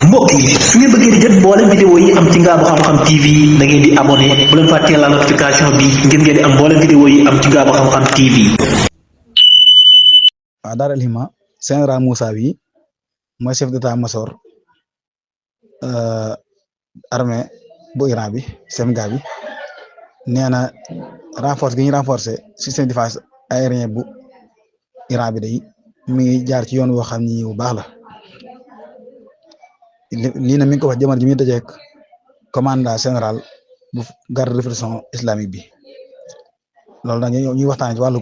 mbokk yi su ngeen bëggee di jot mboolem vidéo yi am ci Ngabou Xam-Xam TV da ngeen di abonné bu leen fàttee la notification bi ngir ngeen di am mboolem vidéo yi am ci Ngabou Xam-Xam TV. waaw Daaru Alhimma général Moussa bi mooy chef d'état-major armée bu Iran bi CEMGA bi nee na renforce gi ñu renforcer système de défense aérien bu Iran bi day mi ngi jaar ci yoon woo xam ni bu baax la lii na mi ngi ko wax jamono ji muy dajeek commandant général bu garde de répression islamique bi loolu nag ñuy waxtaan ci wàllu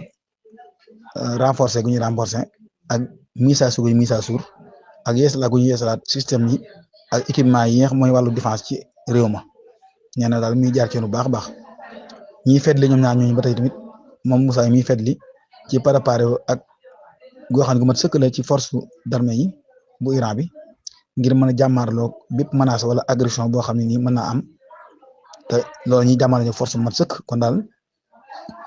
renforcer gu ñuy renforcer ak mise à jour gu ñu mise à jour ak yeesalaat gu ñu yeesalaat système yi ak équipement yi nga xam mooy wàllu défense ci réew ma nee na daal muy jaar ci yoon bu baax a baax ñiy fetli ñoom ñaar ñooñu ba tey tamit moom Moussa miy fetli ci préparé ak goo xam ne gu mat sëkk la ci force d'armée yi bu Iran bi ngir mën a jàmmaarloo bépp menace wala agression boo xam ne nii mën naa am te loolu ñuy jàmmaarloo force bu mat sëkk kon daal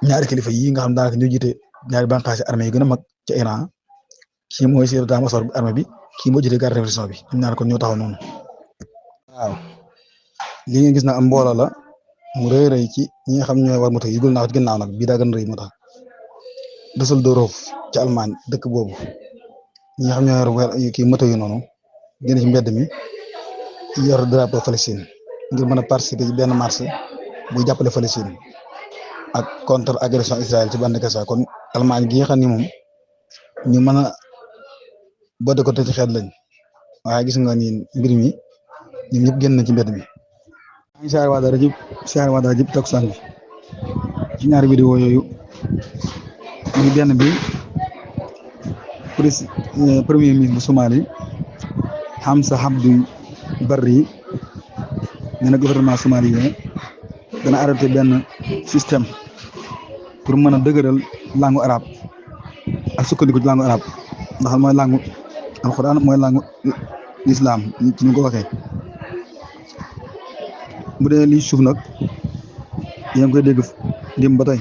ñaari kilifa yi nga xam daanaka ñu jiite ñaari bànqaasi armée yi gën a mag ca Iran kii mooy chef d'état-major bu armée bi kii moo jiite garde de répression bi ñoom ñaar kon ñoo taxaw noonu. waaw li nga gis na am mbooloo la mu rëy rëy ci ñi nga xam ñooy war moto yi gul naa ci ginnaaw nag bii daa gën a rëy moo tax Düsseldorf ci Allemagne dëkk boobu ñi nga xam ñoo yor kii moto yi noonu génn ci mbedd mi yor drapeau Palestine ngir mën a participer ci benn marche buy jàppale Palestine ak contre agression Israël ci bande Gaza kon Allemagne gi nga xam ni moom ñu mën a boode ko te ci xeet lañ waaye gis nga ni mbir mi ñoom ñëpp génn na ci mbedd mi. maa ngi siyaare waa dara jëpp takkusaan bi ci ñaari vidéo yooyu muy benn bi premier ministre bu Somalie Hamza Abdou Barry nee na gouvernement somalien dana arrêté benn système pour mën a dëgëral langue arabe ak sukkandiku ci langue arabe ndax mooy langue alxuraan mooy langue l'islam ci ñu ko waxee bu dee lii suuf nag yaa ngi koy dégg dim ba tey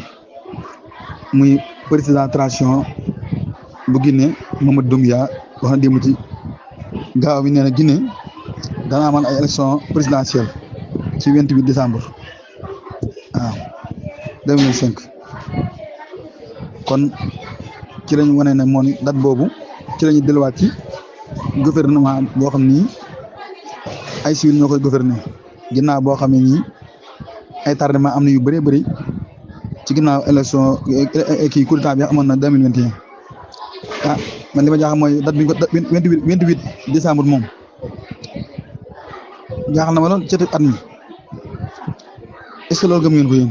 muy président transition bu Guinée Mamadou Doumbouya wax na démb ci gaaw bi nee na Guinée dana amal ay élection présidentielle ci 28 décembre waaw 2025 kon ci lañ wane ne moom date boobu ci lañu delluwaat ci gouvernement boo xam ni ay civil ñoo koy gouverner ginnaaw boo xam ne nii ay tardement am na yu bëree bëri ci ginnaaw élection kii coup d'état bi amoon na 2021 ah man li ma jaaxal mooy date bi ñu ko 28 décembre moom jaaxal na ma lool ci at mi est-ce que loolu gëm ngeen ko yéen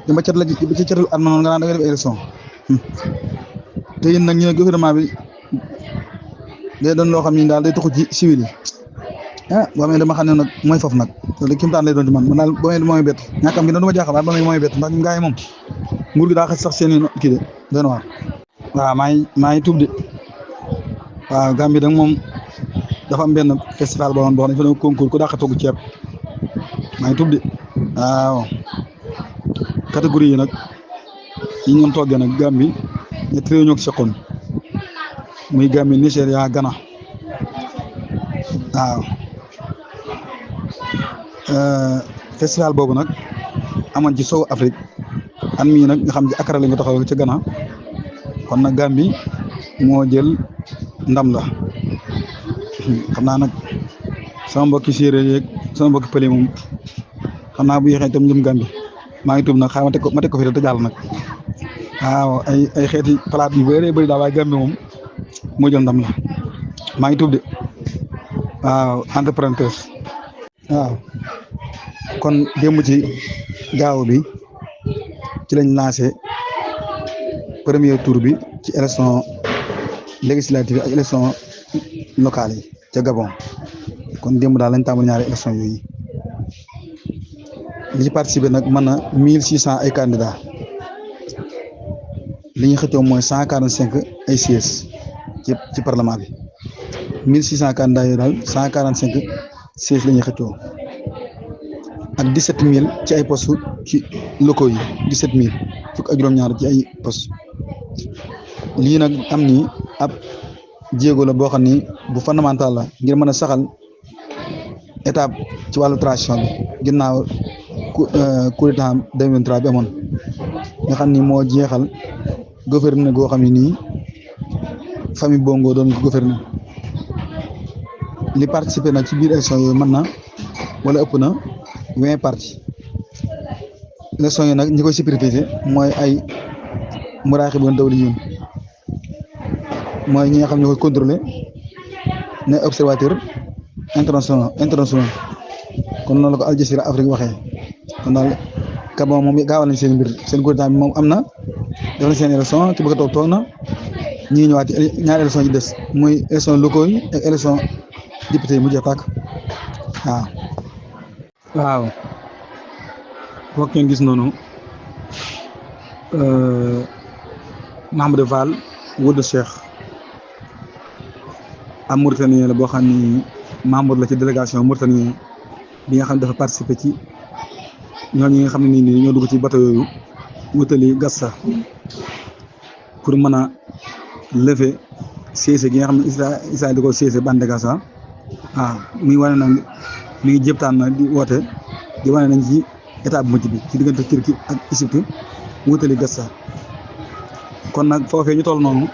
dama cat la ci catul at ma noonu nga naan da nga def élection te yéen nag ñu ne gouvernement bi day doon loo xam ni daal day tuxu ci civil yi ah boo xam ne dama xam ne nag mooy foofu nag loolu kimtaan lay doon ci man daal boo mooy bett ñàkkam gi nag du ma jaaxal waaye ba mooy bett ndax ñun gars yi moom nguur gi daa xas sax seen i kii de doon waar. waaw maa ngi tuub de waaw Gambie nag moom dafa am benn festival boo xam ne dafa doon concours ku dàq togg ceeb maa ngi tuub de waaw catégorie yi nag yi ñu doon toggee nag Gambie ñetti réew ñoo ko seqoon muy Gambie Nigéria Ghana waaw festival boobu nag amoon ci sowu Afrique an mii nag nga xam ci Accra la nga taxaw ca Ghana kon nag Gambie moo jël ndam la xam naa nag sama mbokki séeréer yeeg sama mbokki pël moom xam naa bu yéexee itam jëm Gambie maa ngi tuub nag xaaral ma teg ko fi te jàll nag waaw ay xeeti palaat yu bëree bëri daal waaye Gambie moom moo jël ndam la maa ngi tuub de waaw entrepreneur waaw kon démb ci gaaw bi ci lañ lancé premier tour bi ci élection législative ak élection locale yi ca Gabon kon démb daal lañ tàmbali ñaari élection yooyu li ci participé nag mën na 1600 ay candidats li ñu xëccoo mooy 145 ay sièges ci parlement bi 1600 candidats yooyu daal 145 sièges la ñuy xëccoo ak 17000 ci ay postes ci locaux yi 17000 fukk ak juróom-ñaar ci ay postes lii nag am ni ab jéego la boo xam ni bu fondamental la ngir mën a saxal étape ci wàllu transition bi ginnaaw coup d'état 2023 bi amoon nga xam ni moo jeexal gouvernement goo xam ne nii famille Bongo doon ko gouvernement li participer nag ci biir élection yooyu mën na wala ëpp na 20 partis élection yi nag ñi koy superviser mooy ay muraaxiboon dawliyoon mooy ñi nga xam ne ñoo koy contrôler ne observateur international kon noonu la ko Al Jazeera Afrique waxee kon daal Gabon moom gaawal nañ seen mbir seen gouvernement bi moom am na def na seen élection ki bëgg a toog na ñi ngi ñëwaat ñaari élection yi des muy élection locaux yi ak élection député yi mu jeex tàkk waaw kooku ngeen gis noonu Mahamadou Fall Wuld Cheikh am Mauritanien la boo xam ni membre la ci délégation Mauritanien bi nga xam ne dafa participer ci ñooñu nga xam ne nii ñoo dugg ci bateau yooyu wutali Gassa pour mën a lever siège gi nga xam ne Israël di ko siège bande de Gaza muy wane nag mi ngi jëptaan na di woote di wane nañ ci état bu mujj bi ci diggante Turquie ak Égypte wutali Gassa kon nag foofee ñu toll noonu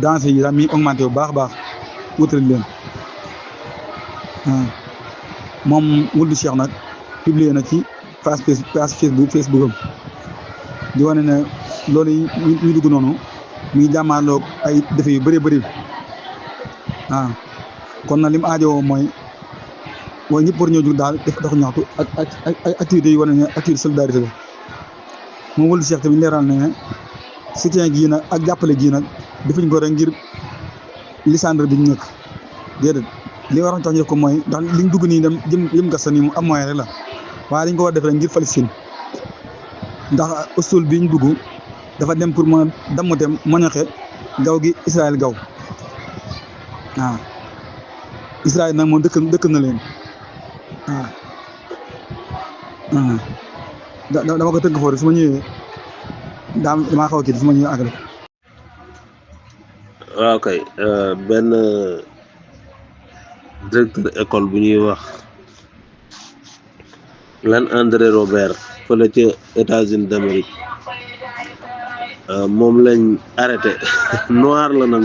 danger yi daal mi ngi augmenté bu baax a baax wutali leen moom Wuld Cheikh nag publié na ci page Facebook am di wane ne loolu yi ñu dugg noonu mi ngi jàmmaarloog ay defe yu bëree bëri kon nag li mu aajowoo mooy ñëpp war ñoo jug daal def doxu ñaxtu ak activités yi wane ne activité solidarité la moom Wuld Cheikh tamit leeral ne soutien gii nag ak jàppale gii nag defuñ ko rek ngir lisandre bi ñu nekk déedéet li waroon tax ñu def ko mooy ndax liñ dugg nii dem jëm Gassa nii mu am moyen rek la waaye dañ ko war def rek ngir Palestine ndax usul bi ñu dugg dafa dem pour ma dammute moñoxe gaw gi Israël gaw Israël nag moom dëkk na leen dama ko tënk foofu su ma ñëwee damaa xaw a kii su ma ñëwee àggale. waaw kay benn directeur école bu ñuy wax Lan André Robert fële ca États-Unis d'Amérique moom lañ arrêté noir la nag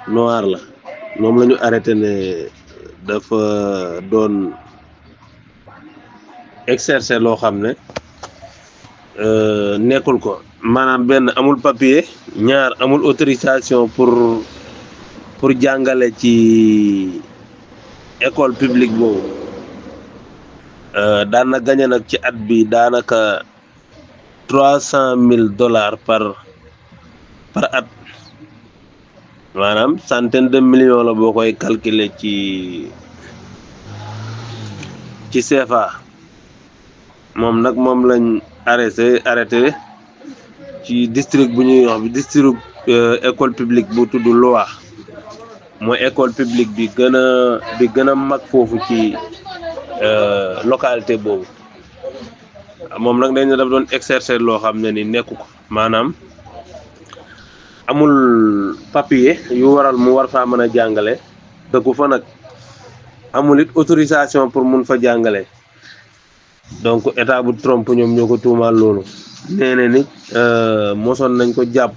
noir la moom la ñu arrêté ne dafa doon exercer loo xam ne nekkul ko maanaam benn amul papier ñaar amul autorisation pour jàngale ci école publique boobu daan na gañe nag ci at bi daanaka $300,000 par at maanaam centaine de millions la boo koy calculer ci CFA moom nag moom lañ arrêté ci district bu ñuy wax bi district école publique bu tudd Loa mooy école publique bi gën a mag foofu ci localité boobu moom nag dañ ne daf doon exercer loo xam ne ni nekku ko maanaam amul papier yu waral mu war faa mën a jàngale dëkku fa nag amul it autorisation pour mun fa jàngale donc état bu Trump ñoom ñoo ko tuumaal loolu nee na nit mosoon nañ ko jàpp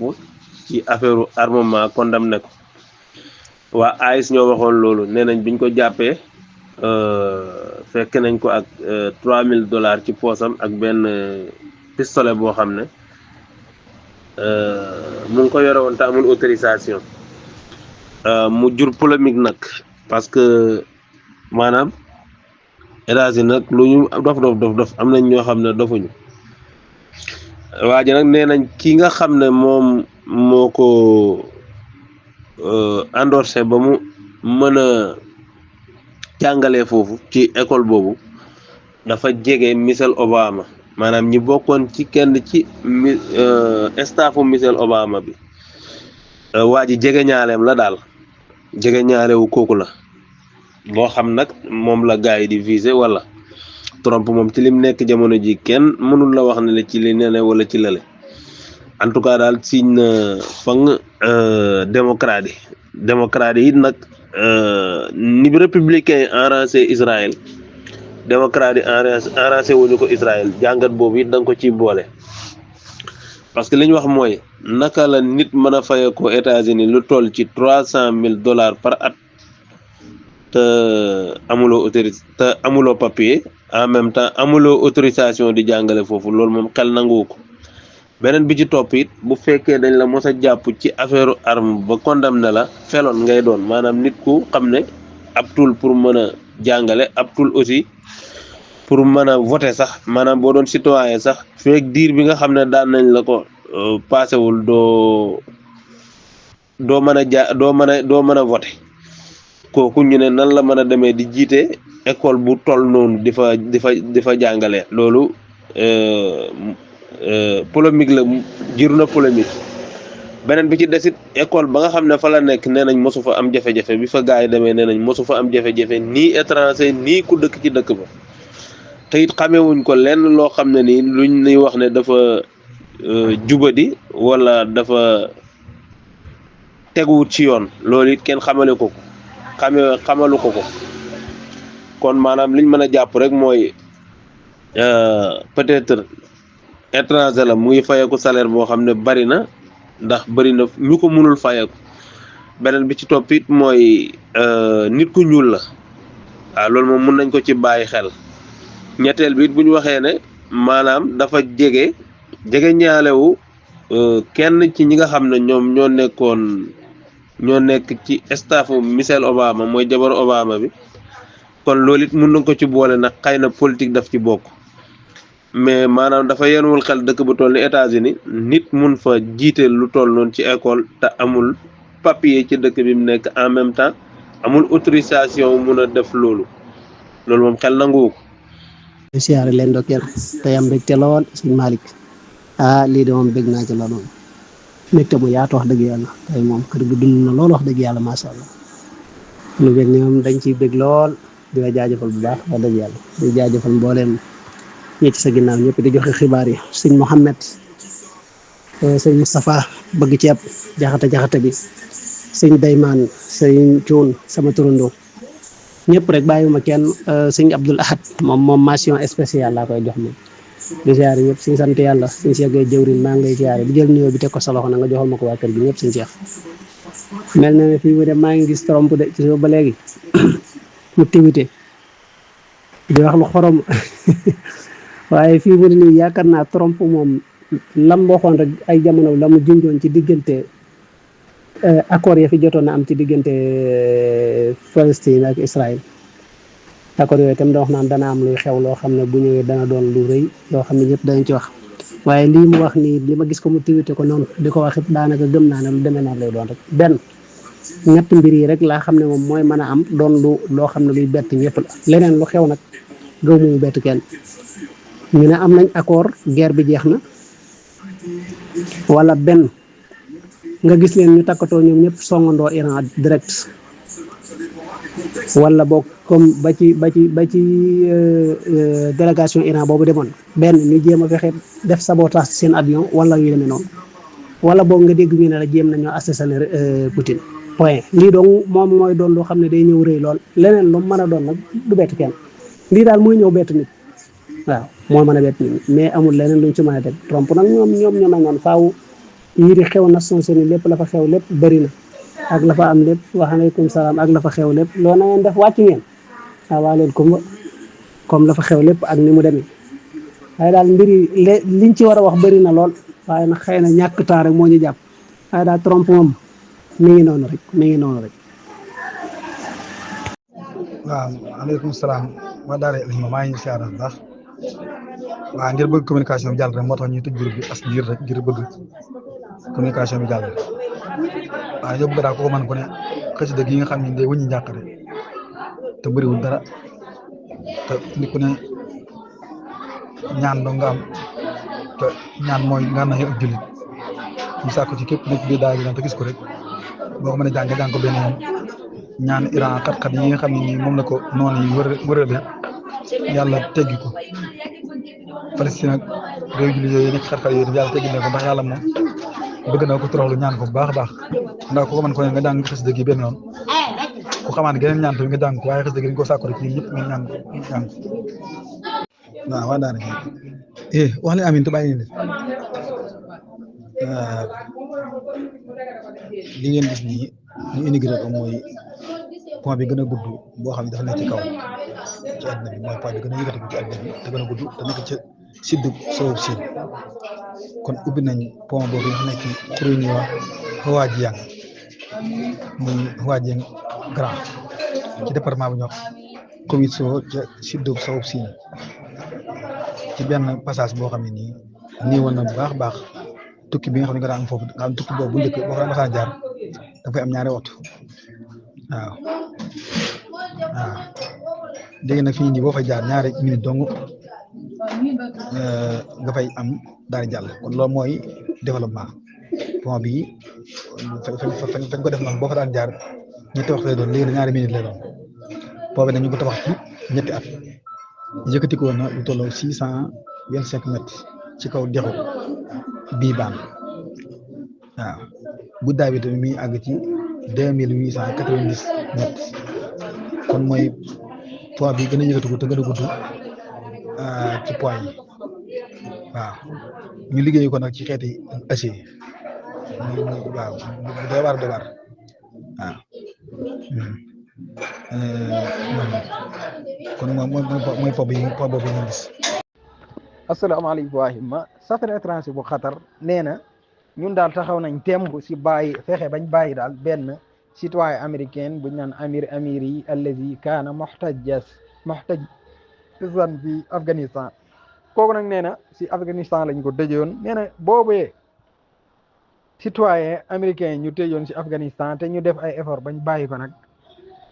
ci affaire armement condamné ko waa AIS ñoo waxoon loolu nee nañ biñ ko jàppee fekk nañ ko ak $3,000 ci poosam ak benn pistolet boo xam ne mu ngi ko yore woon te amul autorisation mu jur polémique nag parce que maanaam États-Unis nag lu ñu dof am nañ ñoo xam ne dofuñu waa ji nag nee nañ ki nga xam ne moom moo ko endorsé ba mu mën a jàngalee foofu ci école boobu dafa jege Michelle Obama maanaam ñi bokkoon ci kenn ci staffu Michelle Obama bi waa ji jege ñaaleem la daal jege ñaalewu kooku la boo xam nag moom la gars yi di viser wala Trump moom ci lim nekk jamono ji kenn mënul la wax ne la ci li nene wala ci lële en tout cas daal signe na fang démocrate yi nag ni républicain enragé Israël démocrate yi enragé wuñu ko Israël jàngat boobu it da nga ko ciy boole parce que li ñu wax mooy naka la nit mën a fayee ko États-Unis lu toll ci $300,000 par at te amuloo papier en même temps amuloo autorisation di jàngale foofu loolu moom xel nanguwu ko beneen bi ci topp it bu fekkee dañ la mos a jàpp ci affaire arme ba condamné la feloon ngay doon maanaam nit ku xam ne ab tul pour mën a jàngale ab tul aussi pour mën a voter sax maanaam boo doon citoyen sax fekk diir bi nga xam ne daan nañ la ko paasewul doo mën a doo mën a voter kooku ñu ne nan la mën a demee di jiite école bu toll noonu di fa jàngale loolu polémique la jiru na polémique beneen bi ci desit école ba nga xam ne fa la nekk nee nañ mosu fa am jafe-jafe bi fa gars yi demee nee nañ mosu fa am jafe-jafe nii étranger nii ku dëkk ci dëkk ba te it xamewuñ ko lenn loo xam ne nii luñ ñuy wax ne dafa jubadi wala dafa teguwut ci yoon loolu it kenn xamalu ko kon maanaam liñ mën a jàpp rek mooy peut-être étranger la muy fayeeku salaire boo xam ne bari na ndax bari na ñu ko mënul fayeeku beneen bi ci topp it mooy nit ku ñuul la waaw loolu moom mun nañ ko ci bàyyi xel ñetteel bi it bu ñu waxee ne maanaam dafa jege ñaalewu kenn ci ñi nga xam ne ñoom ñoo nekk ci staffu Michelle Obama mooy jabaru Obama bi kon loolu it mun nañ ko ci boole nag xëy na politique daf ci bokk mais maanaam dafa yenuwul xel dëkk bu toll ni États-Unis nit mun fa jiite lu toll noonu ci école te amul papier ci dëkk bi mu nekk en même temps amul autorisation mun a def loolu moom xel nanguwu ko. siyaare leen ndokkeel tey am mbégte lool sëñ Malick lii de moom bég naa ci lool moom mbégte mu yaatu wax dëgg yàlla tey moom kër gi dund na lool wax dëgg yàlla macha allah lu bég ni moom dañ ciy bég lool di la jaajëfal bu baax wax dëgg yàlla di jaajëfal mbooleem ñi ci sa ginnaaw ñëpp di joxe xibaar yi sëñ Mouhamed sëñ Moustapha bëgg ceeb jaxate bi sëñ Daymaan sëñ Cuun sama turandoo ñëpp rek bàyyiwuma kenn sëñ Abdul Ahad moom mention spéciale laa koy jox moom di siyaare ñëpp suñ sant yàlla suñ seegee jëwrin maa ngi lay siyaare di jël nuyoo bi teg ko sa loxo na nga joxal ma ko waa kër gi ñëpp suñ seex mel na ne fii mu dem maa ngi gis trompe de ci ba léegi mu tiwite di wax lu xorom waaye fii mu ne nii yaakaar naa trompe moom lam waxoon rek ay jamono la mu junjoon ci diggante accord ya fi jotoon na am ci diggante Palestine ak Israël accord yooyu tam da wax naan dana am luy xew loo xam ne bu ñëwee dana doon lu rëy loo xam ne ñëpp danañ ci wax waaye lii mu wax nii li ma gis ko mu tiwite ko noonu di ko wax it daanaka gëm naa ne lu demee noonu lay doon rek benn ñett mbir yi rek laa xam ne moom mooy mën a am doon loo xam ne luy bett ñëpp la leneen lu xew nag gëw mu bett kenn ñu ne am nañ accord guerre bi jeex na wala benn nga gis leen ñu takkatoo ñoom ñëpp songandoo Iran direct wala boog comme ba ci délégation Iran boobu demoon benn ñu jéem a fexe def sabotage seen avion wala yu demee noonu wala boog nga dégg ñu ne la jéem nañoo assassiner Poutine point lii doon moom mooy doon loo xam ne day ñëw rëy lool leneen lu mën a doon nag du bett kenn lii daal mooy ñëw bett nit waaw moo mën a bett nit mais amul leneen luñ ci mën a teg Trump nag ñoom ñoo mel noonu faaw yii di xew Nations Unies lépp la fa xew lépp bëri na ak la fa am lépp waaleykum salaam ak la fa xew lépp loolu na ngeen def wàcc ngeen waaleykum comme la fa xew lépp ak ni mu demee waaye daal mbir yi liñ ci war a wax bëri na lool waaye nag xëy na ñàkk temps rek moo ñu jàpp waaye daal Trump moom mi ngi noonu rek. waaw waaleykum salaam wa daara maa ngi siyaare bu baax waaw ngir bëgg communication bi jàll rek moo tax ñuy tëj groupe bi as ngir rek ngir bëgg communication bi jàll waaw yow bëgg daal ko mën ku ne xasida gi nga xam ne day wëññi njàqare te bëriwul dara te nit ku ne ñaan doo nga am te ñaan mooy nga na ak jullit ñu sàkku ci képp nekk bii daal di te gis ko rek boo ko mën a jàng ko benn yoon ñaan Iran xat-xat yi nga xam ne nii moom la ko noonu yi wërale yàlla teggi ko Palestine ak réew jullit yooyu nekk xat-xat yooyu yàlla teggi ne ko ndax yàlla moom bëgg na ko toroxlu ñaan ko bu baax a baax ndax ku ko mën ko ne nga jàng xës dëgg yi benn yoon ku xamaat geneen ñaan tamit nga jàng ko waaye xës dëgg dañ ko sàkku rek ñun ñëpp nga ñaan ko waaw waa daara wax leen amin te bàyyi leen li ngeen gis nii ñu inauguré ko mooy pont bi gën a gudd boo xam ne dafa nekk ci kaw ci àdduna bi mooy pont bi gën a yëkkati ci àdduna bi te gën a gudd te nekk ci sud soowu Siin kon ubbi nañ pont boobu nga nekk ci xuru ñuy wax Houadiang muy Houadiang Grand ci département bu ñuy wax Khouikhto ca sud soowu Siin ci benn passage boo xam ne nii néewoon na bu baax a baax tukki bi nga xam ne nga daan am foofu nga xam tukki boobu bu njëkk boo fa masaan jaar dafay am ñaari waxtu waaw léegi nag fii nii boo fay jaar ñaari minute dong nga fay am daal di jàll kon loolu mooy développement pont bi fañ ko def noonu boo fa daan jaar ñetti waxtu lay doon léegi nag ñaari minute lay doon pont bi dañu ko tabax ci ñetti at yëkkati ko na lu tolloo 625 mètres ci kaw dexu bii baan waaw guddaay bi tamit mi àgg ci 2890 mètres kon mooy pont bi gën a yëkkati ko te gën a gudd ci pont yi waaw ñu liggéey ko nag ci xeeti acier waaw doy waar waaw kon mooy pont boobu ñu gis. asalaamaaleykum waa Himma safara étranger bu xatar nee na ñun daal taxaw nañ temb si bàyyi fexe bañ bàyyi daal benn citoyen américain buñ naan amir yi allazi kaana muhtajjan fi Afghanistan kooku nag nee na si Afghanistan lañ ko tëjoon nee na boobee citoyen américain ñu tëjoon si Afghanistan te ñu def ay effort bañ bàyyi ko nag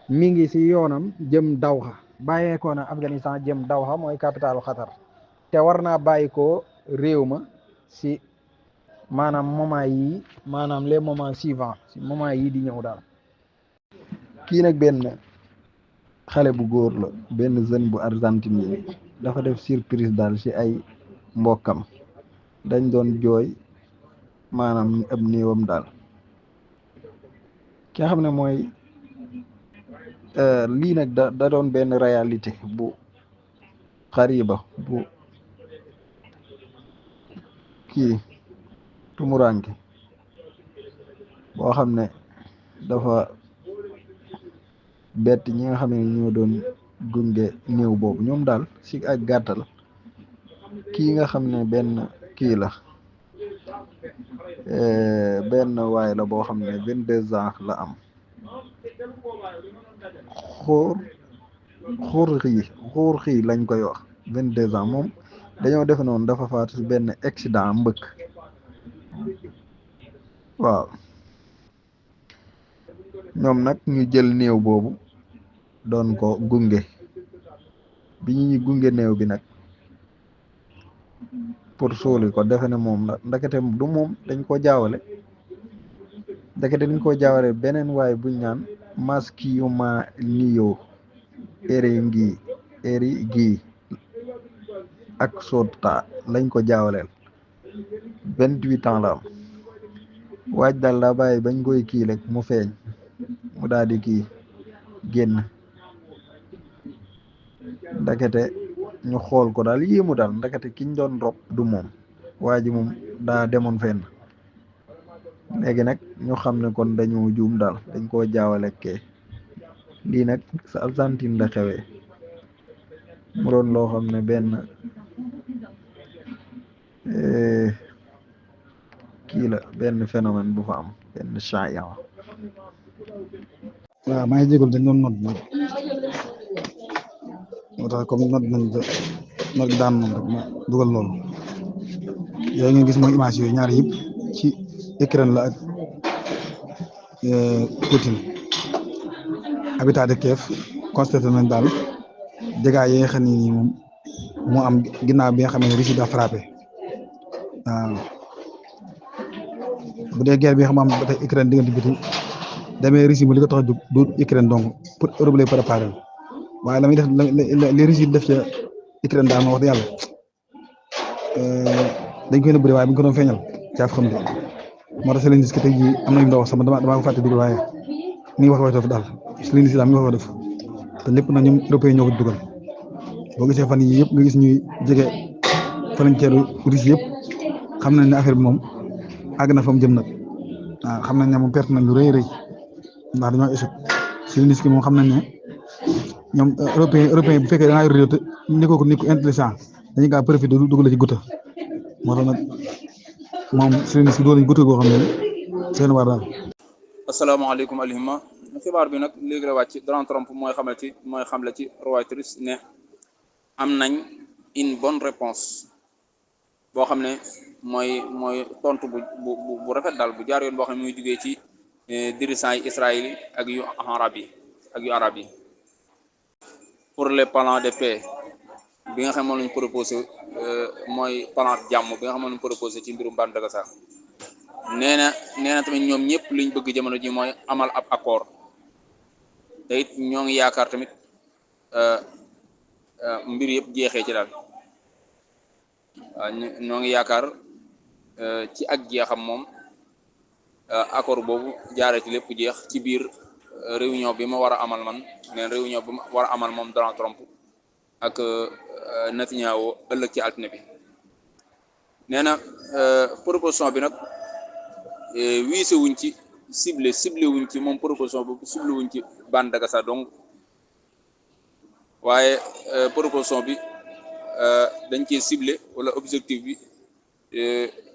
mi ngi si yoonam jëm Dawha bàyyeekoo na Afghanistan jëm Dawha mooy capitalu xatar te war naa bàyyi ko réew ma si maanaam moment yi maanaam les moments suivants si moment yi di ñëw daal. kii nag benn xale bu góor la benn jeune bu Argentine yi dafa def surprise daal si ay mbokkam dañ doon jooy maanaam ab néewam daal ki nga xam ne mooy lii nag da doon benn réalité bu xariba bu kii tumuranke boo xam ne dafa bett ñi nga xam ne ñoo doon gunge néew boobu ñoom daal si ak gàttal kii nga xam ne benn kii la benn waay la boo xam ne 22 ans la am xuur xii lañ koy wax 22 ans moom dañoo defe noonu dafa faatu si benn accident mbëkk waaw ñoom nag ñu jël néew boobu doon ko gunge bi ñuy gunge néew bi nag pour suuli ko defe ne moom la ndakete du moom dañ ko jaawale beneen waay buñ naan Maskiuma Niyo eri gi ak Sota lañ ko jaawaleel 28 ans la am waaj daal daa bàyyi bañ koy kii rek mu feeñ mu daal di kii génn ndakete ñu xool ko daal yéemu daal ndakete kiñ doon rob du moom waa ji moom daa demoon fenn léegi nag ñu xam ne kon dañoo juum daal dañ koo jaawale kee lii nag sa Argentine la xewee mu doon loo xam ne benn kii la benn phénomène bu fa am benn chaya waaw maa ngi jégalu dañ doon nodd nag moo tax comme nodd nañ nodd daan moom rek ma dugal loolu yooyu ngeen gis mooy image yooyu ñaar yëpp ci Ukraine la ak Poutine habitat de Kiev constaté nañ daal dégâts yi nga xam ne nii moom moo am ginnaaw bi nga xam ne Russie daa frappé waaw bu dee guerre bi nga xam am ba tey Ukraine diggante biti demee Russie mu li ko tax a jóg du Ukraine donc pour Europe lay préparé waaye la muy def li Russie def ca Ukraine daal ma wax dëgg yàlla dañ koy nëbb waaye bu ñu ko doon feeñal caaf xam moo tax Zelensky ki tey jii am na yu mu doon wax sama damaa ko fàtte dugal waaye mi ngi wax def daal Zelensky daal mi ngi wax def te lépp nag ñoom européen ñoo ko dugal boo gisee fan yii yëpp nga gis ñuy jege frontière Russie yëpp xam nañ ne affaire bi moom àgg na fa mu jëm nag waaw xam nañ ne moom perte nañ lu rëy ndax dañoo échec Zelensky moom xam nañ ne ñoom européen bu fekkee da ngaa yor réew te ni ko nit ku intelligent dañuy gaa profité dugal ci gutta moo tax nag moom Zelensky doon nañ gutta goo xam ne seen war daal. asalaamaaleykum alihima xibaar bi nag léegi la wàcc Donald Trump mooy xamle ci Reuters ne am nañ une bonne réponse boo xam ne mooy tontu bu rafet daal bu jaar yoon boo xam ne muy jugee ci dirigeants yi Israël yi ak yu arab yi pour les plans de paix bi nga xam ne moom lañ proposé mooy plan jàmm bi nga xam ne moom lañ proposé ci mbirum bande de Gaza nee na tamit ñoom ñëpp liñ bëgg jamono ji mooy amal ab accord te it ñoo ngi yaakaar tamit mbir yëpp jeexee ci daal waaw ñoo ngi yaakaar ci ak jeexam moom accord boobu jaaree ci lépp jeex ci biir réunion bi ma war a amal man neen réunion bi ma war a amal moom Donald Trump ak Netanyahu ëllëg ci altine bi nee na proposition bi nag wiise wuñ ci ciblé wuñ ci moom proposition boobu ciblé wuñ ci bande de Gaza donc waaye proposition bi dañ cee ciblé wala objectif bi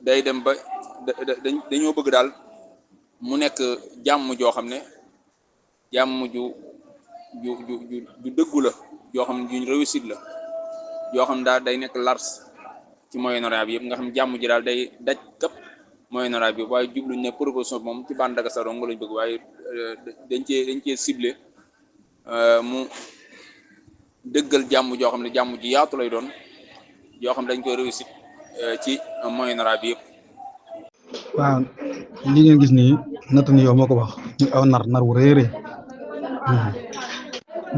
day dem ba dañoo bëgg daal mu nekk jàmm joo xam ne jàmm ju dëggu la joo xam ne juñ réussite la joo xam ne daal day nekk large ci Moyen-Orient bi yëpp nga xam jàmm ji daal day daj këpp Moyen-Orient bi waaye jubluñ ne proposition bi moom ci bande de Gaza dong lañ bëgg waaye dañ cee ciblé mu dëggal jàmm joo xam ne jàmm ji yaatu lay doon yoo xam ne dañ koy réussite ci Moyen-Orient bi yëpp. waaw li ngeen gis nii Netanyahu moo ko wax muy aw nar wu rëy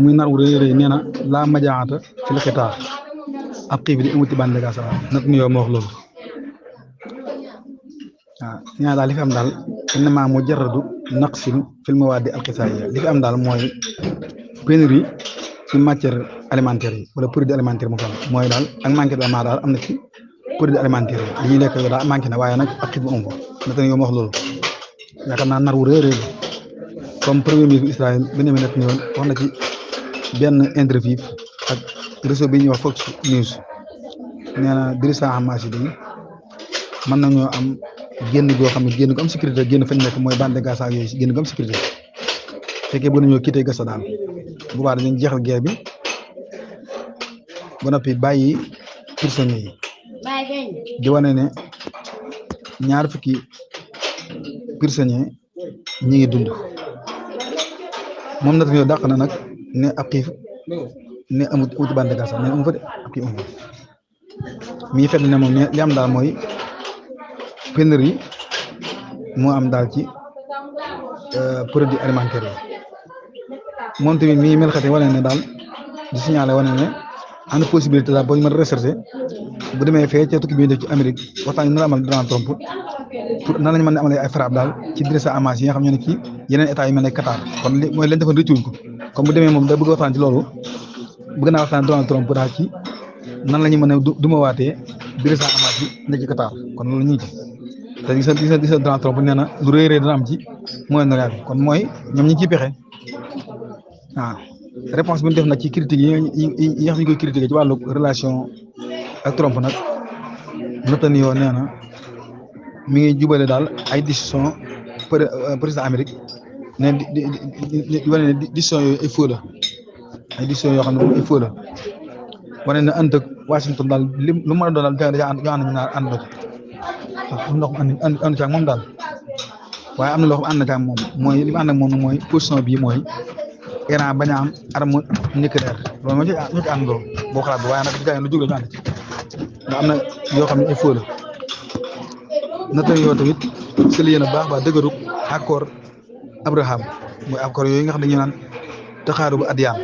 muy nar wu rëy nee na laa majaata fi la xitaa ab xiif di amut ci bande de Gaza Netanyahu moo wax loolu waaw nee na daal li fi am daal innamaa mujarradu naqsin fil mawaadi al-ghizaa'iya li fi am daal mooy pénurie ci matière alimentaire yi wala produit alimentaire mu fa mooy daal ak manqué de daal am na ci produit alimentaire yi li ñuy lekk daal manqué na waaye nag ak xiif bu am fa Netanyahu moo wax loolu yaakaar naa nar wu rëy comme premier ministre Israël Benjamin Netanyahu wax na ci benn interview ak réseau bi ñuy wax Fox News nee na dirigeant Hamas yi dañ mën nañoo am génn goo xam ne génn gu am sécurité génn fañ nekk mooy bande de Gaza yooyu génn gu am sécurité fekkee bu nañoo quitté Gaza daal bu baax dañu jeexal guerre bi ba noppi bàyyi prisonniers yi di wane ne ñaar fukki prisonniers ñi ngi dund moom nag ñoo dàq na nag ne ab xiif ne amut bande de Gaza ne amu fa de ab xiif amu mi fekk ne moom ne li am daal mooy pénurie moo am daal ci produit alimentaire yi moom tamit mi mel xate wane ne daal di signalé wane ne am na possibilité daal boo ñu mën a recherché bu demee fee ca tukki bi ñu def ci Amérique waxtaan ñu amal Donald Trump pour nan lañu mën a amalee ay frappe daal ci dirigeant Hamas yi nga xam ne ci yeneen état yu mel ne Qatar kon li mooy leen defoon rëccuwuñ ko comme bu demee moom da bëgg waxtaan ci loolu bëgg naa waxtaan Donald Trump daal ci nan la ñu mën a dumawaatee dirigeant Hamas yi ne ci Qatar kon loolu ñu ngi ci te gis nga Donald Trump nee na lu rëy dana am ci Moyen-Orient bi kon mooy ñoom ñi ciy pexe waaw réponse bi ñu def nag ci critique yi nga xam ne ñu koy critiquer ci wàllu relation ak Trump nag Netanyahu nee na mi ngi jubale daal ay décision président Amérique ne di wane ne décision yooyu ay faux la ay décision yoo xam ne moom ay faux la wane ne ànd ak Washington daal lu mën a doon daal dañoo ànd ñu naan ànd na ko am na loo xam ànd caag moom daal waaye am na loo xam ànd caag moom mooy li mu ànd ak moom mooy position bii mooy Iran bañ a am arme nucléaire loolu moo ñu ci àndoo boo xalaat bi waaye nag gars yi lu jóg la ñu ànd ci nga am na yoo xam ne ay faux la Netanyahu tamit sëli na baax dëgëru accord Abraham mooy accord yooyu nga xam ne ñu naan taxaarubu adyaan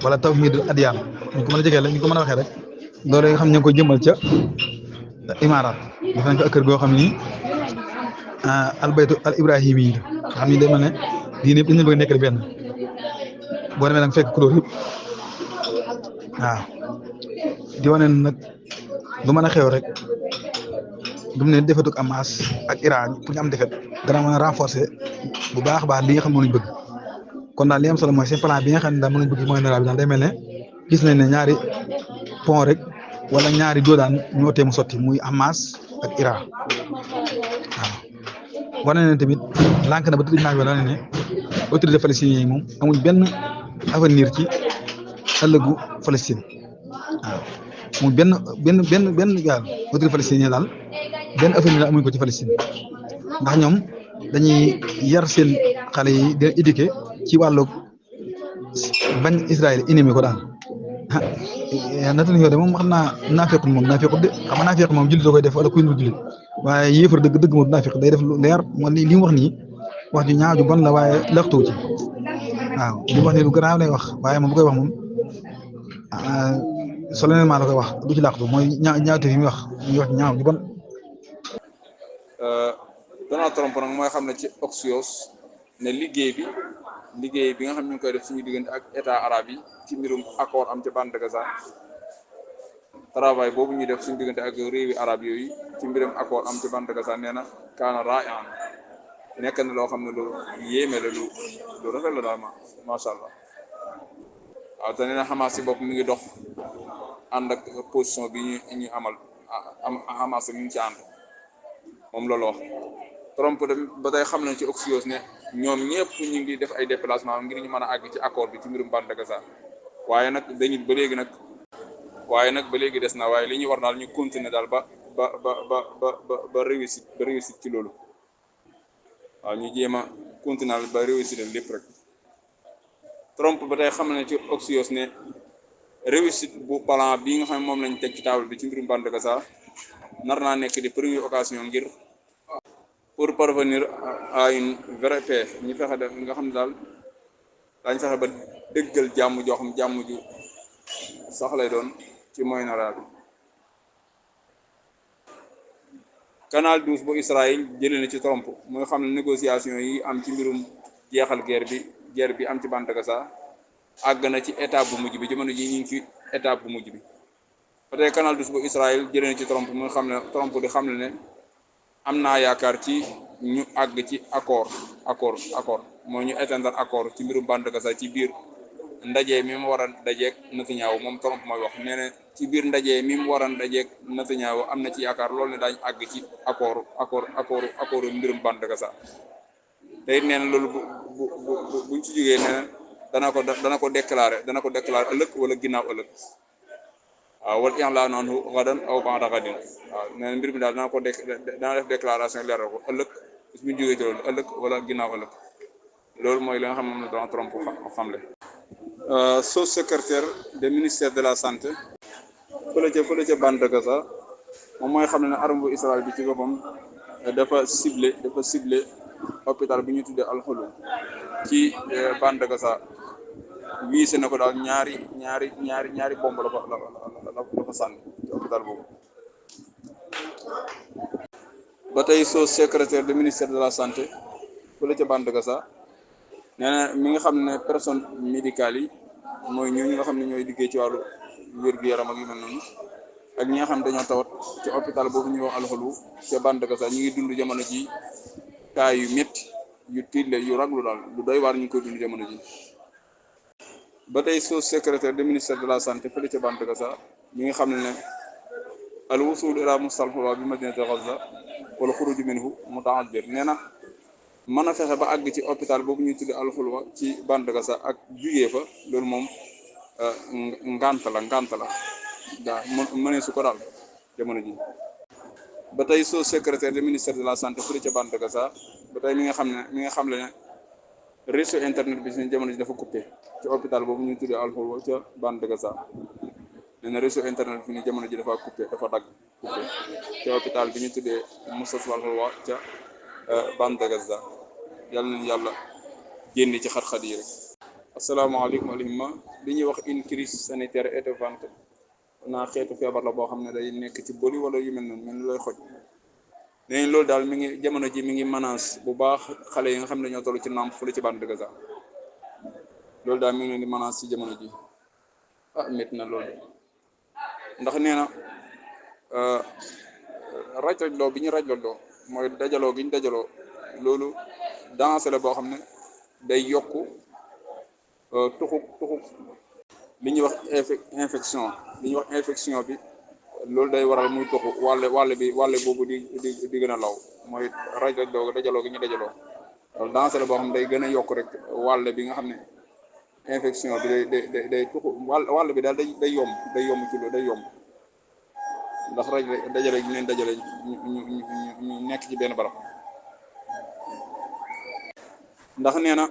wala tawhiidul adyaan ñu ko mën a jegee la ñu ko mën a waxee rek loolu nga xam ne ñu ngi koy jëmal ca Imaaraat def nañ ko ak kër goo xam ni albaytu al ibrahimi yi la xam ni day mel ne diine yëpp dañu bëgg nekk benn boo demee nag fekk couleur yëpp waaw di wane nag lu mën a xew rek du mu ne defetuk Hamas ak Iran pour ñu am defet dana mën a renforcer bu baax a baax li nga xam ne moom lañ bëgg kon daal li am solo mooy seen plan bi nga xam ne daal mën nañ bëgg mooy nara bi daal day mel ne gis nañ ne ñaari pont rek wala ñaari doodaan ñoo tee mu sotti muy Hamas ak Iran waaw wane na tamit lànk na ba tëdd naag bi wane ne autorité palestiniens yi moom amuñ benn avenir ci ëllëgu Palestine waaw amuñ benn gaal autorité palestiniens daal benn avenir la amuñ ko ci Palestine ndax ñoom dañuy yar seen xale yi di éduquer ci wàllu bañ Israël inimi ko daal natal yow de moom xam naa naafequl moom naafequl de xam nga naafeq moom jullit da koy def wala kuy ndur jullit waaye yéefar dëgg moom naafeq day def lu leer moo li mu wax nii wax ju ñaaw ju bon la waaye lëxtuwu ci waaw li mu wax nii lu garaaw lay wax waaye moom bu koy wax moom solennellement la koy wax du ci làqtu mooy ñaawte fi muy wax ñaaw ju bon. Donald Trump nag mooy xam ne ci Axios ne liggéey bi nga xam ñu ngi koy def suñu diggante ak état arabe yi ci mbirum accord am ca bande de Gaza travail boobu ñuy def suñu diggante ak réewi arabe yooyu ci mbirum accord am ca bande de Gaza nee na kaana raayan nekk na loo xam ne lu yéeme la lu rafet la daal macha allah waaw te nee na Hamas si bopp mi ngi dox ànd ak position bi ñu amal Hamas mi ngi ci ànd moom loolu wax Trump ba tey xam nañ ci Axios ne ñoom ñëpp ñu ngi def ay déplacement ngir ñu mën a àgg ci accord bi ci mbirum bande de Gaza waaye nag ba léegi des na waaye li ñu war daal ñu continuer daal ba réussite ci loolu waaw ñu jéem a continuer ba réussite lépp rek Trump ba tey xam na ci Axios ne réussite bu plan bii nga xam ne moom lañ teg ci table bi ci mbirum bande de Gaza nar naa nekk di première occasion ngir pour parvenir à une vraie paix ñu fexe def nga xam ne daal daañ fexe ba dëggal jàmm joo xam jàmm ju sax lay doon ci Moyen-Orient bi. Canal 12 bu Israël jëlee na ci Trump mooy xam ne négociation yi am ci mbirum jeexal guerre bi am ci bande de Gaza àgg na ci étape bu mujj bi jamono ji ñu ngi ci étape bu mujj bi ba tey Canal 12 bu Israël jëlee na ci Trump mooy xam ne Trump di xam ne am naa yaakaar ci ñu àgg ci accord mooy ñu atteindre accord ci mbirum bande de Gaza ci biir ndaje mi mu war a dajeeg Netanyahu moom Trump mooy wax nee na ci biir ndaje mi mu war a dajeeg Netanyahu am na ci yaakaar loolu ne daañu àgg ci accord mbirum bande de Gaza te it nee na loolu buñ ci jógee nee na dana ko déclarer ëllëg wala ginnaaw ëllëg waaw wal i'laanu anhu gadan aw ba'da gadin waaw nee na mbir mi daal dana def déclaration leeral ko ëllëg bis bu ñu jógee ci loolu ëllëg wala ginnaaw ëllëg loolu mooy li nga xam ne moom la Donald Trump xamle. sous-secrétaire du ministère de la santé fële ca bande de Gaza moom mooy xam ne arme bu Israël bi ci boppam dafa ciblé hôpital bi ñu tuddee Al-Hulum ci bande de Gaza wiise na ko daal ñaari bomb la fa sànni ci hôpital boobu. ba tey sous-secrétaire du ministère de la santé fële ca bande de Gaza nee na mi nga xam ne personne médicale yi mooy ñooñu nga xam ne ñooy liggéey ci wàllu wér-gu-yaram ak yu mel noonu ak ñi nga xam ne dañoo tawat ci hôpital boobu ñuy wax Al-Hulum ca bande de Gaza ñu ngi dund jamono ji cas yu métti yu tiitle yu raglu daal lu doy waar ñu ngi koy dund jamono ji. ba tey sous-secrétaire du ministère de la santé fële ca bande de Gaza mi nga xam ne al wusul ila mustalfa bi madinati Gaza wala xuruju minhu muta'azzir nee na mën a fexe ba àgg ci hôpital boobu ñuy tudde Al-Hulum ci bande de Gaza ak jugee fa loolu moom ngant la daa mënee su ko daal jamono ji. ba tey sous-secrétaire du ministère de la santé fële ca bande de Gaza ba tey mi nga xam ne réseau internet bi suñu jamono ji dafa coupé ci hôpital boobu ñuy tuddee Al-Hulum ca bande de Gaza nee na réseau internet bi ni jamono ji dafa coupé ci hôpital bi ñu tuddee Mustashfa Al-Hulum ca bande de Gaza yàlla nañu yàlla génne ci xat-xat yi rek. asalaamaaleykum alihima li ñuy wax une crise sanitaire étouffante naa xeetu feebar la boo xam ne day nekk ci bëli wala yu mel noonu mel ni looy xoj nee loolu daal mi ngi jamono ji mi ngi menace bu baax xale yi nga xam ne ñoo toll ci nàmp fële ci bande de Gaza loolu daal mi ngi leen di menace ci jamono ji métti na loolu ndax nee na rajloo bi ñu rajloo mooy dajaloo gi ñu dajaloo loolu danger la boo xam ne day yokku tuxu li ñuy wax infection bi loolu day waral muy tuxu wàlle boobu di gën a law mooy rajloo dajaloo gi ñu dajaloo loolu danger la boo xam ne day gën a yokk rek wàlle bi nga xam ne infection bi day tuxu wàll bi daal day yomb ci loolu day yomb ndax dajale ñu leen dajale ñu nekk ci benn barab ndax nee na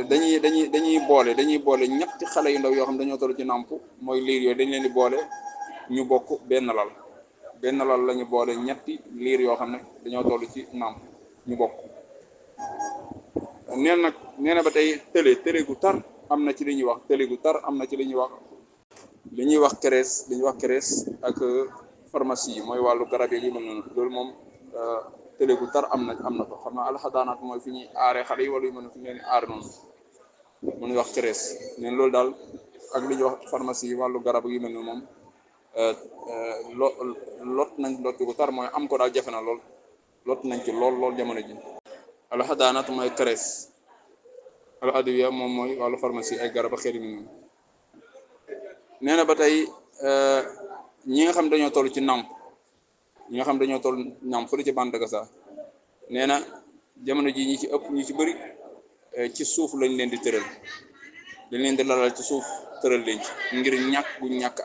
dañuy boole ñetti xale yu ndaw yoo xam dañoo toll ci nàmp mooy liir yooyu dañ leen di boole ñu bokk benn lal la ñu boole ñetti liir yoo xam ne dañoo toll ci nàmp ñu bokk nee na ba tey tële gu tar am na ci li ñuy wax tële gu tar am na ci li ñuy wax kerees ak pharmacie yi mooy wàllu garab yi mel noonu loolu moom tële gu tar am na ko xam naa alxadaanaat mooy fi ñuy aaree xale yi wala yu mel ne fi ñu leen di aar noonu mu ñuy wax kerees neen loolu daal ak li ñuy wax pharmacie yi wàllu garab yu mel noonu moom lot gu tar mooy am ko daal jafe na lool lot nañ ci lool jamono ji alxadaanaat mooy kerees al adiwiya moom mooy wàllu pharmacie ay garab ak xeet yu mel noonu nee na ba tey ñi nga xam dañoo toll ci nàmp fële ci bande de Gaza nee na jamono ji ñi ci bëri ci suuf lañ leen di tëral dañ leen di lalal ci suuf tëral leen ci ngir ñàkk bu ñàkk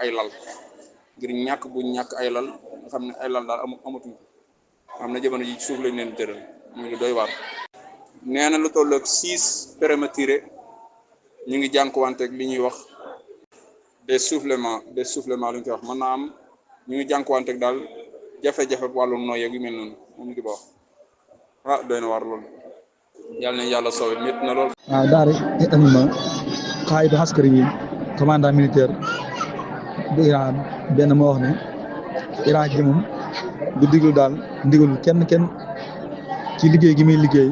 ay lal nga xam ne ay lal daal amatuñ xam ne jamono ji ci suuf lañ leen di tëral muy lu doy waar nee na lu toll ak 6 prématurés ñu ngi jànkuwanteeg li ñuy wax des soufflements lu ñu koy wax mën naa am ñu ngi jànkuwanteeg daal jafe-jafe wàllu nooy yu mel noonu moom ngi wax doy na waar loolu yàlla nañ yàlla soowee métti na lool. waaw daara anima xaayidu askari yi commandant militaire bu Iran benn moo wax ne Iran ji moom du diglu daal ndigalu kenn ci liggéey gi muy liggéey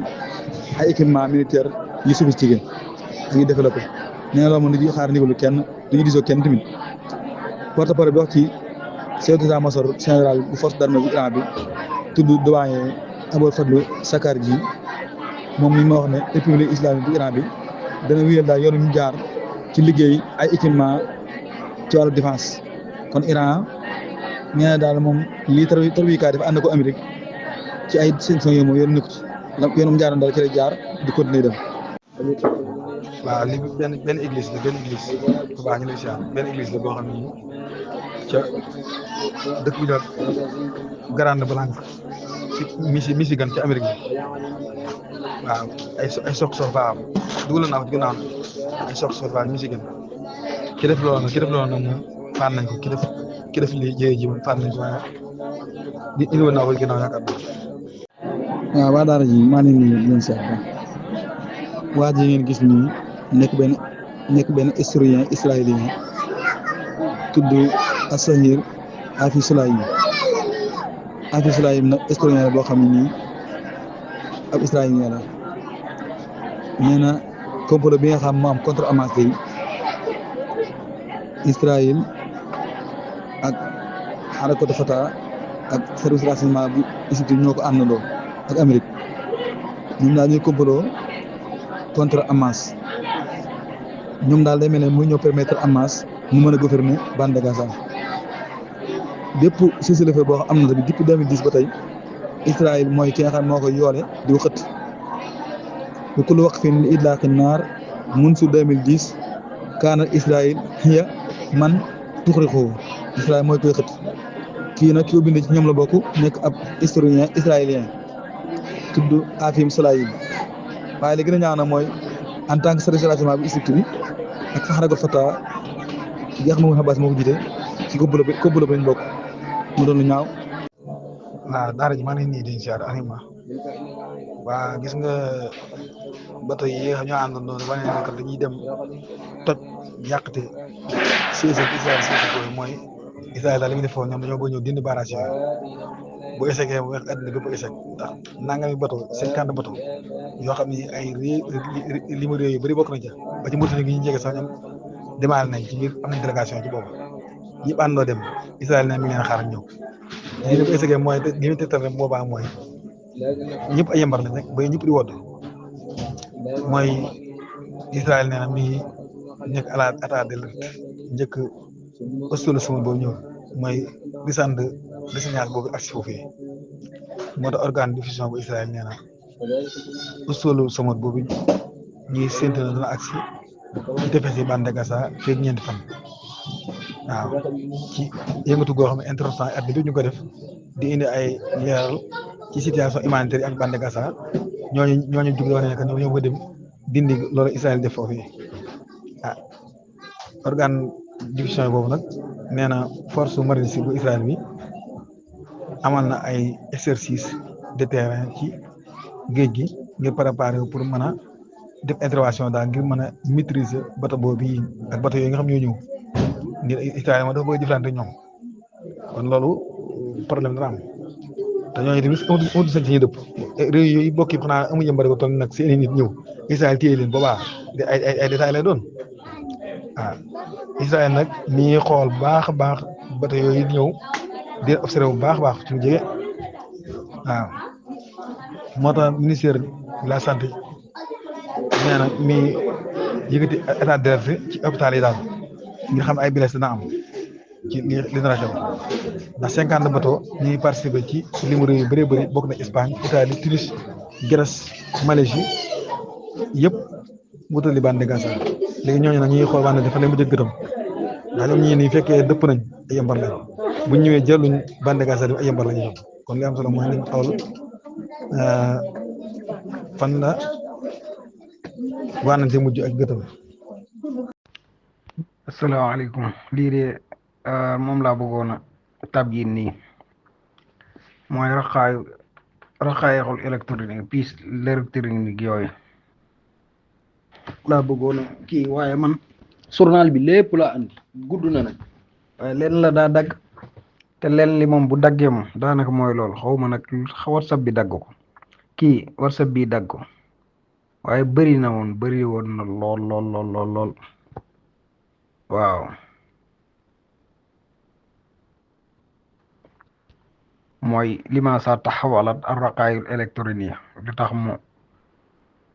ay équipement militaire yu sophistiqué ak yu développé nee na loolu moom di xaar ndigalu kenn duñu disoo kenn tamit porte-parole bi wax ci chef d'état-major général bu force d'armée bu Iran bi tudd doyen Abou Fadlu Sakarji moom mi ma wax ne république islamique bu Iran bi dana wéyal daal yoonu ñu jaar ci liggéey ay équipement ci wàllu défense kon Iran nee na daal moom lii tarwikaay dafa ànd ko Amérique ci ay sanctions yooyu moom yoonu nekku ci yoonu mu jaaroon daal ci lay jaar di continuer dem. waaw li benn église bu baax ñu lay siyaar benn église la boo xam ne ca dëkk bi daal Grande Blanc ci Michigan ci Amérique bi waaw ay sox fa am dugal naa ko ci ginnaaw ay sox fa Michigan ki def loolu nag moom faan nañ ko ki def li jëye ji moom faan nañ ko waaye di indi woon naa ko ci ginnaaw yaakaar naa waaw waa daara ji maa leen di leen siyaar waa ji ngeen gis nii nekk benn historien israélien tudd Asahir Afi Sulayim nag historien la boo xam ne nii ab israélien la nee na complot bi nga xam moo am contre Hamas yi Israël ak Harakatu Fatah ak service renseignement bu Égypte ñoo ko àndandoo ak Amérique ñoom daal ñuy complot contre Hamas ñoom daal day mel ne muy ñoo permettre Hamas mu mën a gouverner bande de Gaza bépp cessez-le-feu boo xam am na tamit depuis 2010 ba tey Israël mooy ki nga xam moo koy yoole di ko xët bu kullu waqfin li idlaaqi naar munsu 2010 kaana Israël hiya man tuxriqu Israël mooy koy xët kii nag ki ko bind ci ñoom la bokk nekk ab historien israélien tudd Afim Sulayim waaye li gën a ñaaw na mooy en tant que service de renseignement bi Égypte bi ak Harakatu Fatah jeex Mahmoud Abbas moo ko jiite ci complot bi lañ bokk mu doon lu ñaaw. waaw daara ji maa ngi nii di siyaar anima waa gis nga bato yi nga xam ñoo àndoon noonu wane ne dañuy dem toj yàqte siège Israël mooy Israël daal li muy def foofu ñoom dañoo bëgg ñëw dindi barrage yooyu bu échecgee mu wax àddina bépp échec ndax nangami bateau 50 bateau yoo xam ni ay li mu réew yu bëri bokk na ca ba ci Mauritanie gi ñu jege sax ñoom démarré nañ ci biir am nañ délégation ci boobu ñëpp àndoo dem Israël ne mi ngi leen xaar ñëw lii bu échecgee mooy li muy tegtal rek boobaa mooy ñëpp ay yembar lañ rek ba ñëpp di wodd mooy Israël nee na mi ngi nekk à la attaque de njëkk ostolu suma boobu ñëw mooy descendre de signal boobu ak si foofu moo tax organe de diffusion bu Israël nee na ostolu suma boobu ñuy séntu na dana agsi ci tefes yi bande Gaza feeg ñeenti fan waaw ci yëngatu goo xam ne intéressant at bi ñu ko def di indi ay leeral ci situation humanitaire yi ak bande Gaza ñooñu jug wax ne que ñoom ñoo ko dem dindi loolu Israël def foofu ah organe diffusion boobu nag nee na force marine bu Israël bi amal na ay exercice de terrain ci géej gi ngir préparer pour mën a def intervention daal ngir mën a maîtriser bateau boobu yi ak bateau yooyu nga xam ñoo ñëw ngir Israël ma dafa bëgg jëflante ñoom kon loolu problème dana am te ñooñu tamit amatu sañ ci ñu dëpp réew yooyu bokk yi xanaa amuñu mbari ko toll nag seeni nit ñëw Israël téye leen boobaa ay détails lay doon waaw Israël nag mi ngi xool baax a baax bateau yooyu ñëw di observé bu baax a baax suñu jege waaw moo tax ministère de la santé nee na mi yëkkati état d'alerte ci hôpital yi daal ngir xam ay blessés dina am ci li dara xew ndax 50 bateau ñu ngi participé ci limu réew yu bëree bëri bokk na Espagne Italie Tunis Grèce Malaisie yëpp wutali bande Gaza léegi ñooñu nag ñuy xool wànne dafa leen mu jëg gëtam ndax ñoom ñii nii fekkee dëpp nañ ay yembar lañ bu ñëwee jëluñ bande Gaza di ay yembar lañu doon kon li am solo mooy nañ xool fan la wànnante mujj ak gëtam. asalaamaaleykum lii de moom laa bëggoon a tab yi nii mooy raxaayexul électronique pièce électronique yooyu laa bëggoon a kii waaye man journal bi lépp laa andi gudd na nag waaye leen la daa dagg te leen li moom bu daggee moom daanaka mooy loolu xaw ma nag WhatsApp bi dagg ko kii WhatsApp bi dagg ko waaye bëri na woon na lool waaw mooy lima sa taxawalat arraqaayil électronique lu tax mu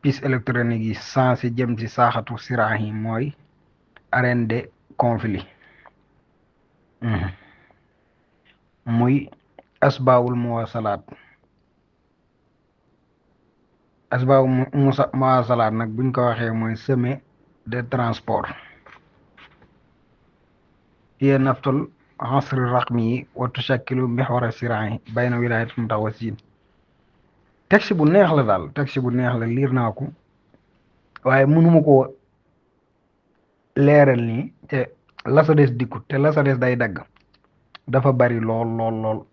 pièces électroniques yi sensé jëm ci saaxatu siraax yi mooy arène de conflit muy asbaabul muwasalaat muwasalaat nag buñ ko waxee mooy chemin de transport hiya naftul asri raqmi yi wa tushakkilu mihwara siraahi bayna wilayat mutawasin texte bu neex la daal texte bu neex la liir naa ko waaye mënuma ko leeral nii te la sa des dikkut te la sa des day dagg dafa bari lool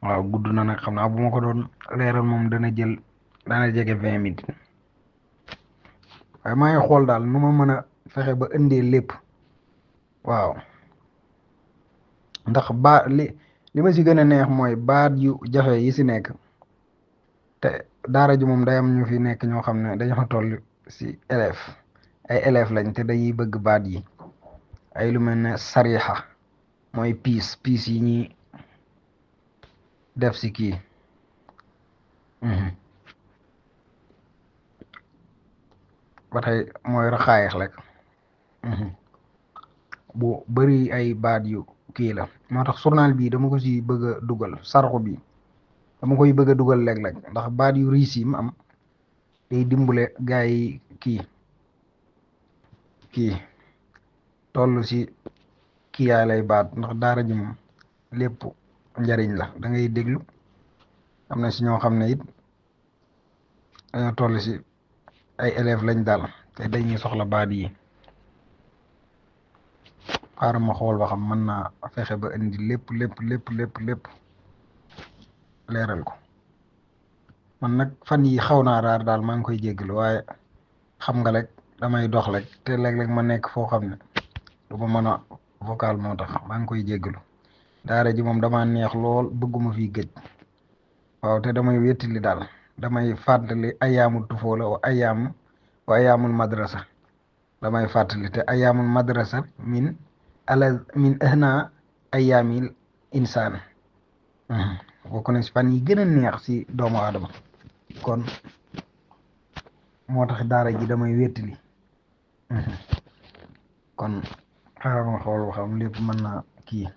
waaw gudd na nag xam naa bu ma ko doon leeral moom dana jege 20 minutes waaye maa ngi xool daal nu ma mën a fexe ba indee lépp waaw ndax li ma si gën a neex mooy baat yu jafe yi si nekk te daara ji moom day am ñu fi nekk ñoo xam ne dañoo toll si ay élèves lañ te dañuy bëgg baat yi ay lu mel ne sarixa mooy piis yi ñuy def si kii ba tey mooy raxaayex rek bu bari ay baat yu kii la moo tax journal bi dama ko si bëgg a dugal sarxu bi dama koy bëgg a dugal léeg-léeg ndax baat yu riis yi mu am day dimbale gaa yi kii toll si kii yaay lay baat ndax daara ji moom lépp njariñ la da ngay déglu am na si ñoo xam ne it dañoo toll si ay élèves lañ daal te dañuy soxla baat yi xaaral ma xool ba xam mën naa fexe ba indi lépp leeral ko man nag fan yi xaw naa raar daal maa ngi koy jéggalu waaye xam nga rek damay dox rek te léeg-léeg ma nekk foo xam ne du ma mën a vocal moo tax maa ngi koy jéggalu daara ji moom dama neex lool bëgguma fi gëj waaw te damay wéttali daal damay fàttali ayaamul tufoola wa ayaamul madrasa damay fàttali te ayaamul madrasa min ahna ayaamil insaan bokk na si fan yi gën a neex si doomu aadama kon moo tax daara ji damay wéttali kon xaaral ma xool xam lépp mën na kii